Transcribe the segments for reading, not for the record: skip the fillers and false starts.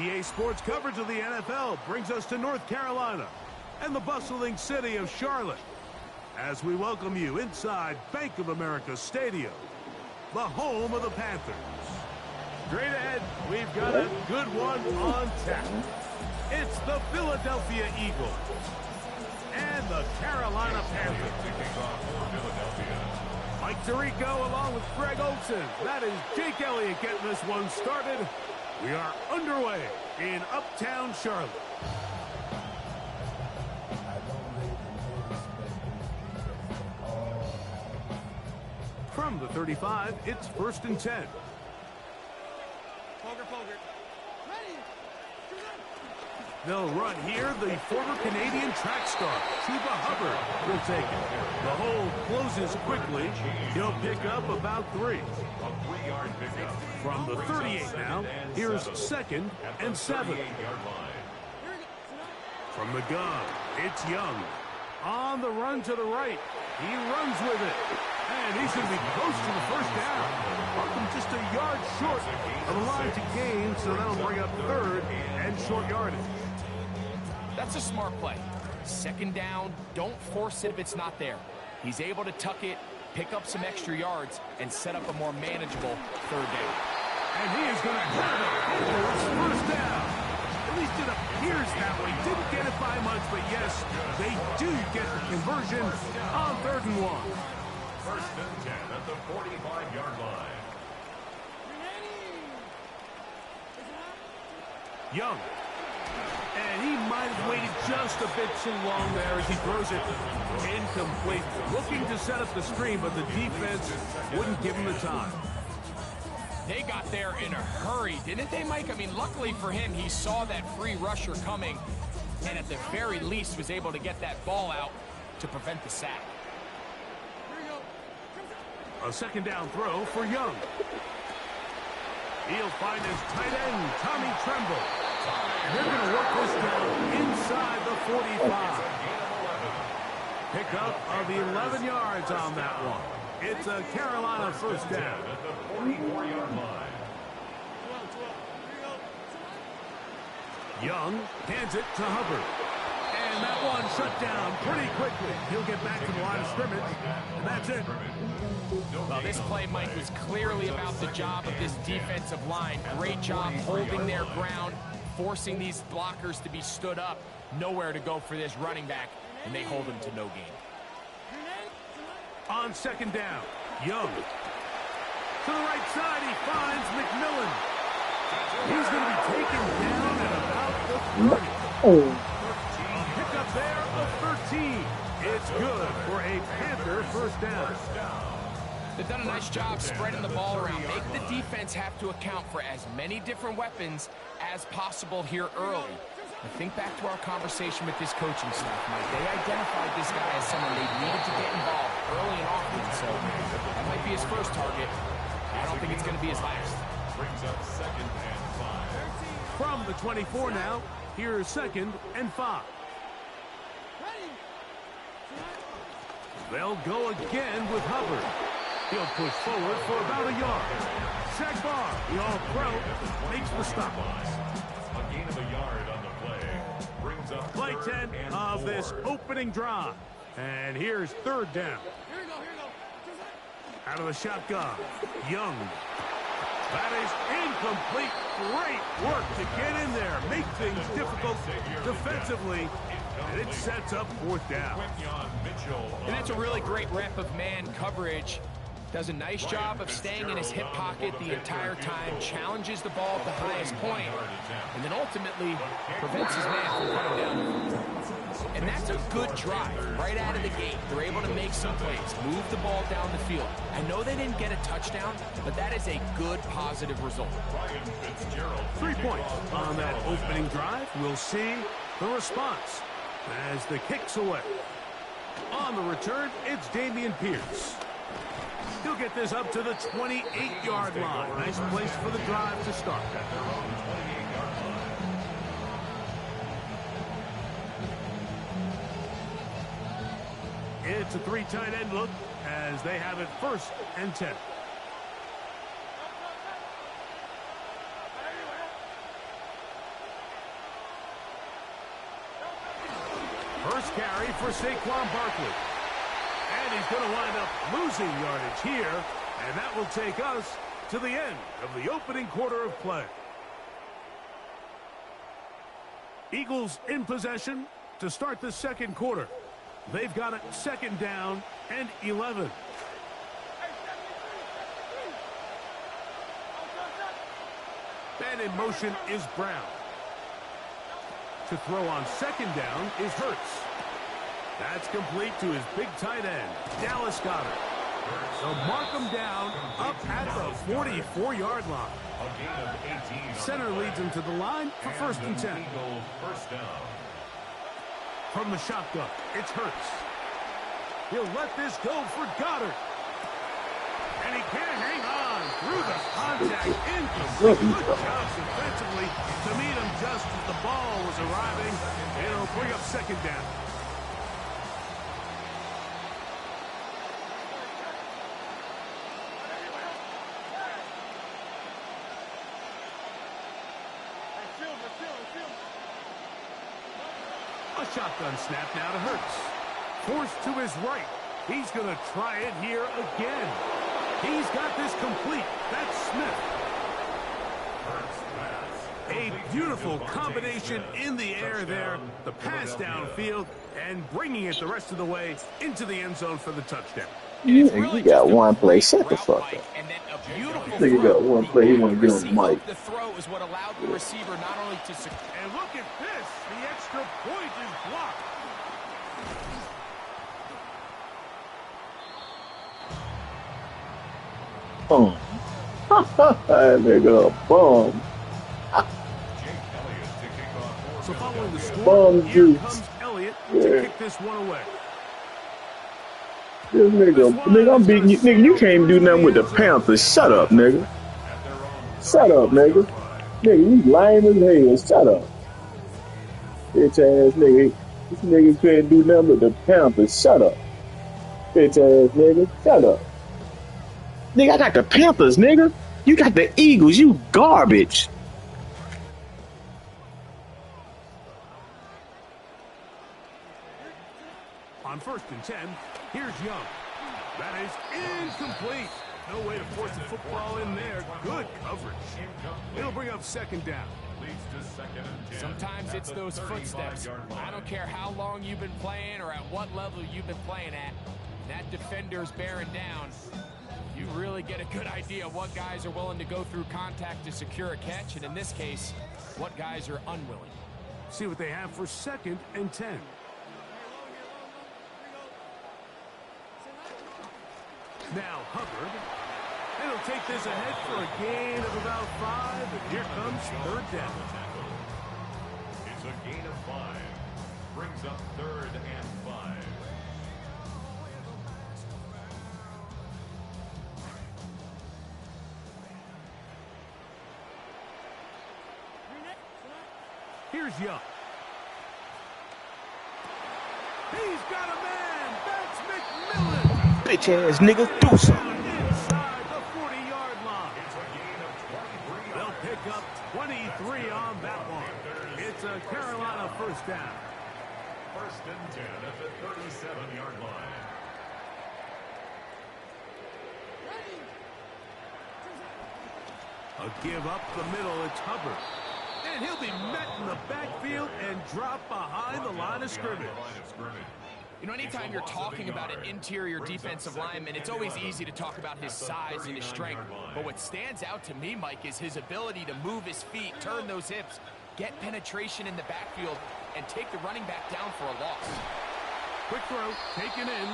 EA Sports coverage of the NFL brings us to North Carolina and the bustling city of Charlotte as we welcome you inside Bank of America Stadium, the home of the Panthers. Straight ahead, we've got a good one on tap. It's the Philadelphia Eagles and the Carolina Panthers. Mike Tirico along with Greg Olson. That is Jake Elliott getting this one started. We are underway in Uptown Charlotte. From the 35, it's 1st and 10. They'll run here. The former Canadian track star, Chuba Hubbard, will take it. The hole closes quickly. He'll pick up about 3. From the 38 now, here's 2nd and 7. From the gun, it's Young. On the run to the right. He runs with it. And he's going to be close to the first down. Just a yard short of the line to gain, so that'll bring up 3rd and short yardage. That's a smart play. 2nd down, don't force it if it's not there. He's able to tuck it, pick up some extra yards, and set up a more manageable 3rd down. And he is going to have it. First down. At least it appears that way. Didn't get it by much, but yes, they do get the conversion on 3rd and 1. 1st and 10 at the 45-yard line. Young. And he might have waited just a bit too long there as he throws it incomplete. Looking to set up the screen, but the defense wouldn't give him the time. They got there in a hurry, didn't they, Mike? I mean, luckily for him, he saw that free rusher coming and at the very least was able to get that ball out to prevent the sack. A 2nd down throw for Young. He'll find his tight end, Tommy Tremble. And they're going to work this down inside the 45. Pickup of 11 yards on that one. It's a Carolina 1st down. At the 44-yard line. Young hands it to Hubbard. And that one shut down pretty quickly. He'll get back to the line of scrimmage, and that's it. Well, this play, Mike, was clearly about the job of this defensive line. Great job holding their ground, forcing these blockers to be stood up. Nowhere to go for this running back, and they hold him to no gain. On 2nd down, Young. To the right side, he finds McMillan. He's going to be taken down at about the 30. Pick up there of 13. It's good for a Panther 1st down. They've done a nice job spreading the ball around. Make the defense have to account for as many different weapons as possible here early. And think back to our conversation with this coaching staff, Mike. They identified this guy as someone they needed to get involved early and often, so that might be his first target. I don't think it's going to be his last. Brings up 2nd and 5. From the 24 now, here's 2nd and 5. They'll go again with Hubbard. He'll push forward for about a yard. Shaq Barr, the all-pro, makes the stop. A gain of a yard on the play. Brings up Play 10 of this opening drive. And here's 3rd down. Out of the shotgun, Young. That is incomplete. Great work to get in there. Make things difficult defensively. And it sets up 4th down. And that's a really great rep of man coverage. Does a nice job of staying in his hip pocket the entire time, challenges the ball at the highest point, and then ultimately prevents his man from coming down. And that's a good drive right out of the gate. They're able to make some plays, move the ball down the field. I know they didn't get a touchdown, but that is a good, positive result. 3 points on that opening drive. We'll see the response as the kick's away. On the return, it's Dameon Pierce. He'll get this up to the 28-yard line. Nice place for the drive to start. It's a 3 tight end look as they have it 1st and 10. First carry for Saquon Barkley. And he's going to wind up losing yardage here. And that will take us to the end of the opening quarter of play. Eagles in possession to start the second quarter. They've got it 2nd down and 11. And in motion is Brown. To throw on 2nd down is Hurts. That's complete to his big tight end, Dallas Goedert. They'll mark him down up at the 44-yard line. Center leads him to the line for 1st and 10. From the shotgun, it's Hurts. He'll let this go for Goedert. And he can't hang on through the contact. Incomplete. Good jobs defensively to meet him just as the ball was arriving. It'll bring up 2nd down. A shotgun snap now to Hurts. Forced to his right. He's going to try it here again. He's got this complete. That's Smith. A beautiful combination in the air there. The pass downfield and bringing it the rest of the way into the end zone for the touchdown. Yeah, you got one play. Shut the fuck up. Nigga got one play. He want to get on the mic. The throw is what allowed the receiver not only to secure. And look at this. The extra point is blocked. Boom. Nigga, boom. So following the score, Bum here juice. comes Elliott to kick this one away. This nigga, I'm beating you. Nigga, you can't do nothing with the Panthers. Shut up, nigga. Shut up, nigga. Nigga, you lame as hell. Shut up. Bitch ass nigga. This nigga can't do nothing with the Panthers. Shut up. Bitch ass nigga. Shut up. Nigga, I got the Panthers, nigga. You got the Eagles. You garbage. On 1st and 10, here's Young. That is incomplete. No way to force the football in there. Good coverage. It'll bring up 2nd down. Sometimes it's those footsteps. I don't care how long you've been playing or at what level you've been playing at. That defender's bearing down. You really get a good idea of what guys are willing to go through contact to secure a catch, and in this case, what guys are unwilling. See what they have for 2nd and 10. Now Hubbard. And he'll take this ahead for a gain of about 5. And here comes 3rd down. It's a gain of 5. Brings up 3rd and 5. Here's Young. He's got a man. That's McMillan. Bitch ass nigga, do something. Inside the 40-yard line. They'll pick up 23 on that one. It's a Carolina 1st down. 1st and 10 at the 37-yard line. A give up the middle. It's Hubbard. And he'll be met in the backfield and drop behind the line of scrimmage. You know, anytime you're talking about an interior defensive lineman, it's always easy to talk about his size and his strength. But what stands out to me, Mike, is his ability to move his feet, turn those hips, get penetration in the backfield, and take the running back down for a loss. Quick throw, taken in,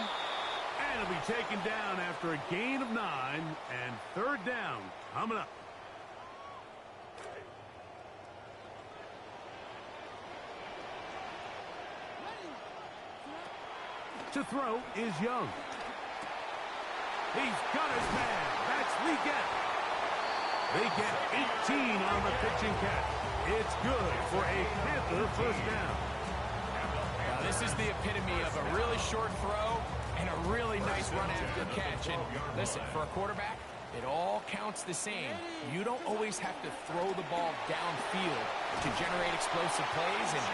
and it'll be taken down after a gain of 9, and 3rd down coming up. To throw is Young. He's got his man. That's Leggett. They get 18 on the pitching catch. It's good for a Panther 1st down. Now, this is the epitome of a really short throw and a really nice run after catch. And listen, for a quarterback, it all counts the same. You don't always have to throw the ball downfield to generate explosive plays, and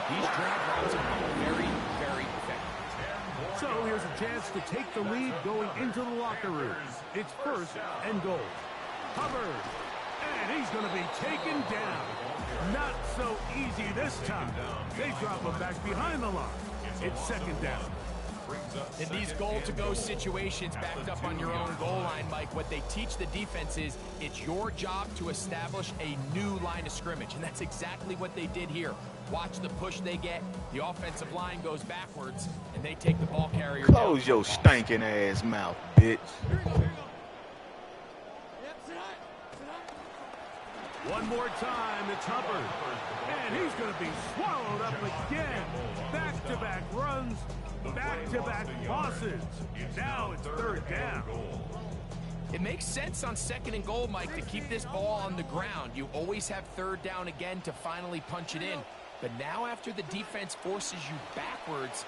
These drag routes are very, very effective. So here's a chance to take the lead going into the locker room. It's first and goal. Hubbard. And he's going to be taken down. Not so easy this time. They drop him back behind the line. It's second down. In these goal-to-go situations backed up on your own goal line, Mike, what they teach the defense is it's your job to establish a new line of scrimmage, and that's exactly what they did here. Watch the push they get. The offensive line goes backwards, and they take the ball carrier down. Close your stinking ass mouth, bitch. One more time, it's Hubbard. And he's going to be swallowed up again. Back-to-back runs, back-to-back losses. Now it's third down. It makes sense on second and goal, Mike, to keep this ball on the ground. You always have third down again to finally punch it in. But now after the defense forces you backwards,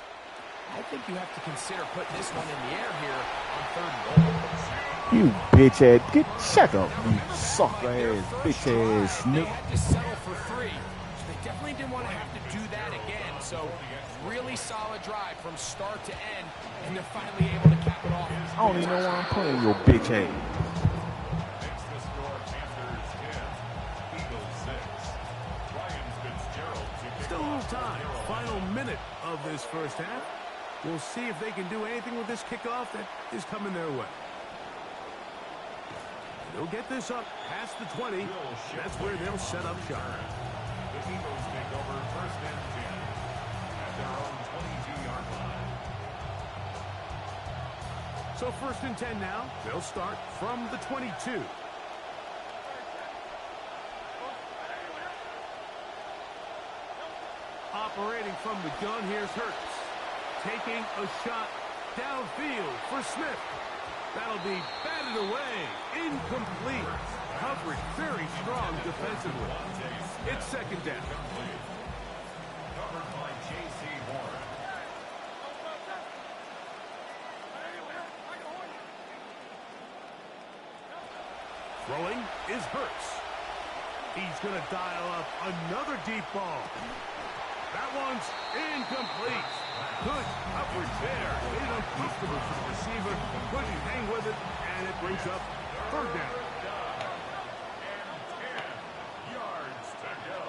I think you have to consider putting this one in the air here on third and goal. You bitch ass, shut up, you sucker ass, bitch ass They nigga. had to settle for 3, so they definitely didn't want to have to do that again. So really solid drive from start to end, and they're finally able to cap it off. I don't even know why I'm playing your bitch ass. Still a little time. Final minute of this first half. We'll see if they can do anything with this kickoff that is coming their way. They'll get this up past the 20. That's where they'll set up shop. The Eagles take over first and 10 at their own 22-yard line. So first and 10 now. They'll start from the 22. Operating from the gun, here's Hurts. Taking a shot downfield for Smith. That'll be batted away. Incomplete. Coverage very strong defensively. It's second down. Covered by J.C. Horn. Throwing is Hurts. He's going to dial up another deep ball. That one's incomplete. Good coverage there. Made it uncomfortable for the receiver. Couldn't hang with it, and it brings up third down. And 10 yards to go.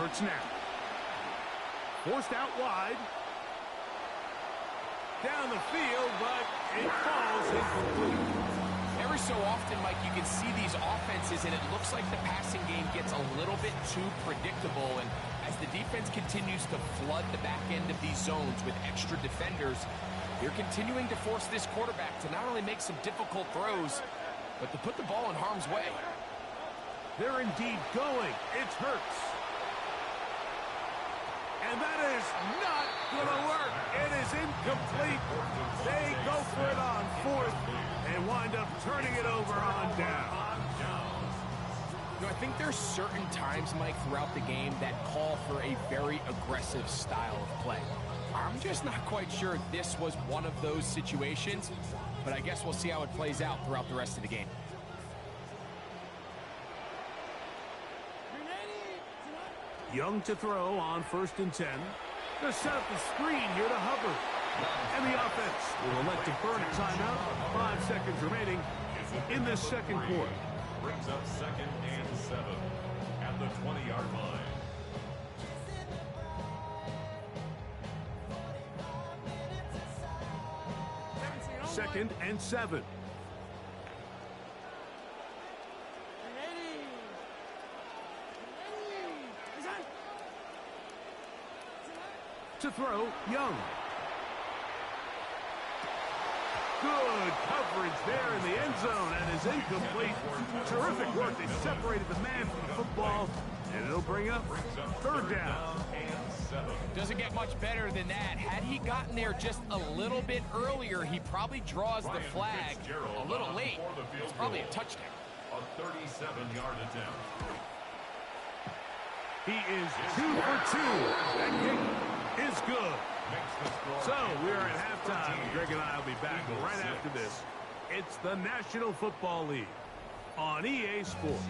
Hurts now. Forced out wide. Down the field, but it falls incomplete. Every so often, Mike, you can see these offenses, and it looks like the passing game gets a little bit too predictable. And as the defense continues to flood the back end of these zones with extra defenders, they're continuing to force this quarterback to not only make some difficult throws, but to put the ball in harm's way. They're indeed going. It's Hurts. And that is not going to work. It is incomplete. They go for it on fourth and wind up turning it over on down. You know, I think there's certain times, Mike, throughout the game that call for a very aggressive style of play. I'm just not quite sure this was one of those situations, but I guess we'll see how it plays out throughout the rest of the game. Young to throw on first and 10. Going to set up the screen here to Hubbard. And the offense will elect to burn a timeout. 5 seconds remaining in this second quarter. Brings up second and 7 at the 20-yard line. Second and 7. To throw, Young. Good coverage there in the end zone, and is incomplete. Terrific work. They separated the man from the football, and it'll bring up third down. Doesn't get much better than that. Had he gotten there just a little bit earlier, he probably draws the flag a little late. It's probably a touchdown. A 37-yard attempt. He is 2 for 2. That kick is good. So we're at halftime. Greg and I will be back right after this. It's the National Football League. on EA Sports.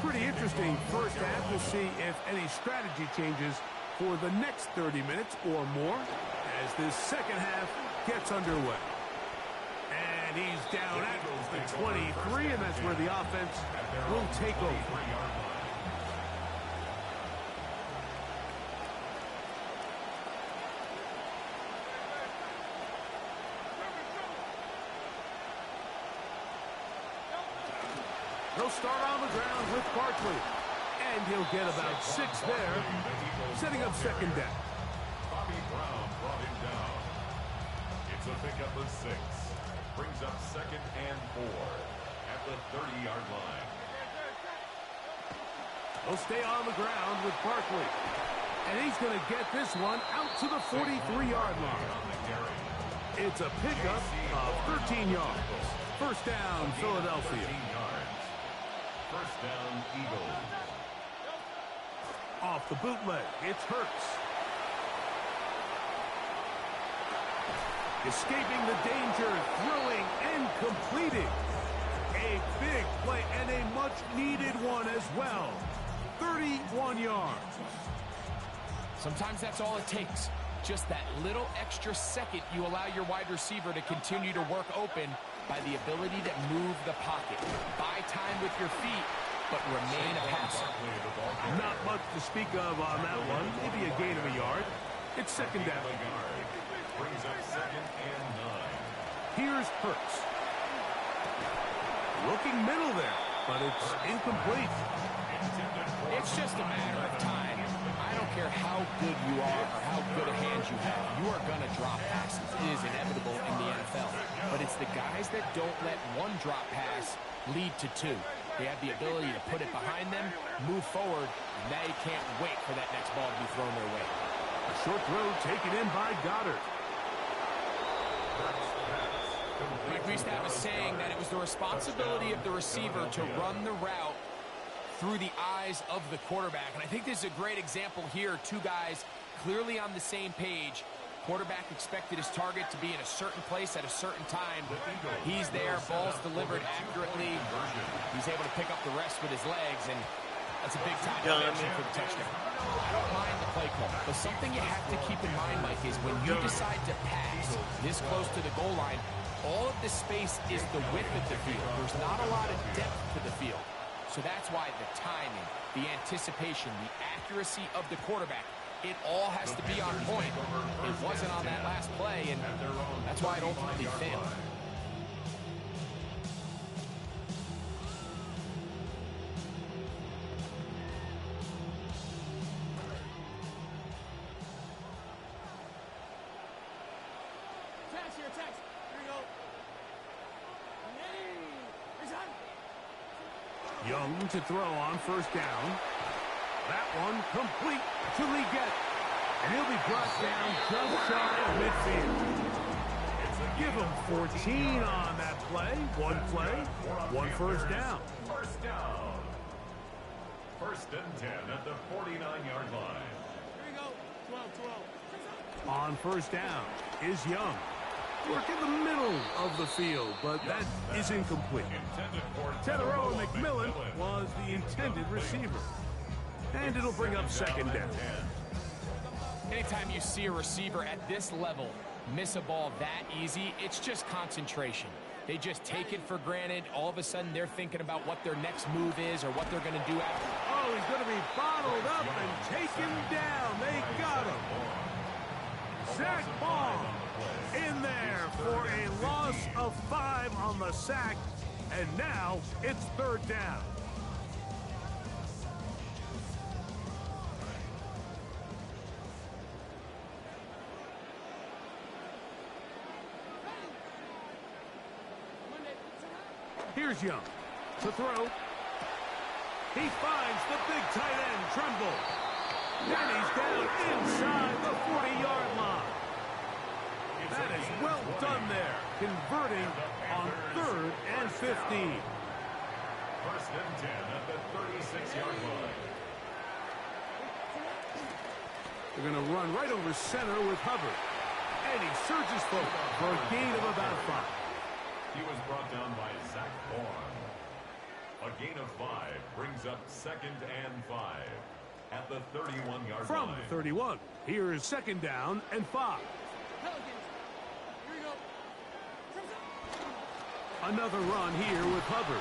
Pretty interesting first half. We'll see if any strategy changes for the next 30 minutes or more as this second half gets underway. And he's down at the 23, and that's where the offense will take over. He'll start on the ground with Barkley. And he'll get about 6 there, setting up second down. Bobby Brown brought him down. It's a pickup of 6. Brings up 2nd and 4 at the 30-yard line. He'll stay on the ground with Barkley. And he's going to get this one out to the 43-yard line. It's a pickup of 13 yards. First down, Philadelphia. First down, Eagles. Off the bootleg, it's Hurts. Escaping the danger, throwing and completing. A big play and a much-needed one as well. 31 yards. Sometimes that's all it takes. Just that little extra second you allow your wide receiver to continue to work open by the ability to move the pocket. Buy time with your feet, but remain a passer. Not much to speak of on that one. Maybe a gain of a yard. It's second down. Brings up 2nd and 9. Here's Hurts. Looking middle there, but it's incomplete. It's just a matter of time. I don't care how good you are or how good a hand you have. You are going to drop passes. It is inevitable in the NFL. But it's the guys that don't let one drop pass lead to 2. They have the ability to put it behind them, move forward, and they can't wait for that next ball to be thrown their way. A short throw taken in by Goddard. Mike, we used to have a saying that it was the responsibility of the receiver to run the route through the eyes of the quarterback. And I think this is a great example here. 2 guys clearly on the same page. Quarterback expected his target to be in a certain place at a certain time. He's there, ball's delivered accurately. He's able to pick up the rest with his legs, and that's a big-time connection for the touchdown. I don't mind the play call, but something you have to keep in mind, Mike, is when you decide to pass this close to the goal line, all of the space is the width of the field. There's not a lot of depth to the field. So that's why the timing, the anticipation, the accuracy of the quarterback, it all has to be on point. It wasn't on that last play, and that's why it ultimately failed. Young to throw on first down. That one complete to Leggett. And he'll be brought down just shy of midfield. Give him 14 on that play. One play, 1 first down. First down. First and 10 at the 49-yard line. Here we go. 12. On first down is Young. Work in the middle of the field, but that is incomplete. Teteroa McMillan was the intended receiver. And it'll bring up second down. Anytime you see a receiver at this level miss a ball that easy, it's just concentration. They just take it for granted. All of a sudden, they're thinking about what their next move is or what they're going to do after. Oh, he's going to be bottled up and taken down. They got him. Sack ball in there for a loss of 5 on the sack. And now it's third down. Here's Young to throw. He finds the big tight end, Tremble. And he's down inside the 40-yard line. That is well done there, converting on 3rd and 15. First and 10 at the 36-yard line. They're going to run right over center with Hubbard. And he surges forward for a gain of about 5. He was brought down by Zach Bourne. A gain of 5 brings up 2nd and 5 at the 31-yard line. From the 31, here is 2nd down and 5. Another run here with Hubbard.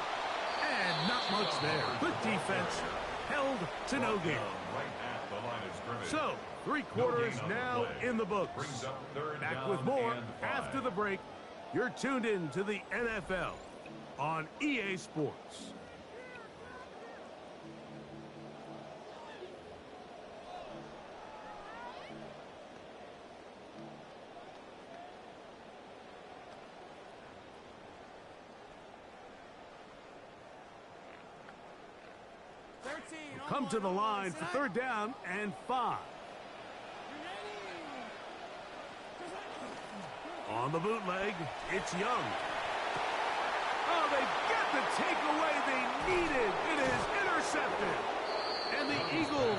And not much there. Good defense. Held to no gain. Right at the line of scrimmage. So, 3 quarters now in the books. Brings up 3rd Back down with more and 5. after the break. You're tuned in to the NFL on EA Sports. Come to the line for 3rd down and 5. On the bootleg, it's Young. Oh, they get the takeaway they needed. It is intercepted. And the Eagles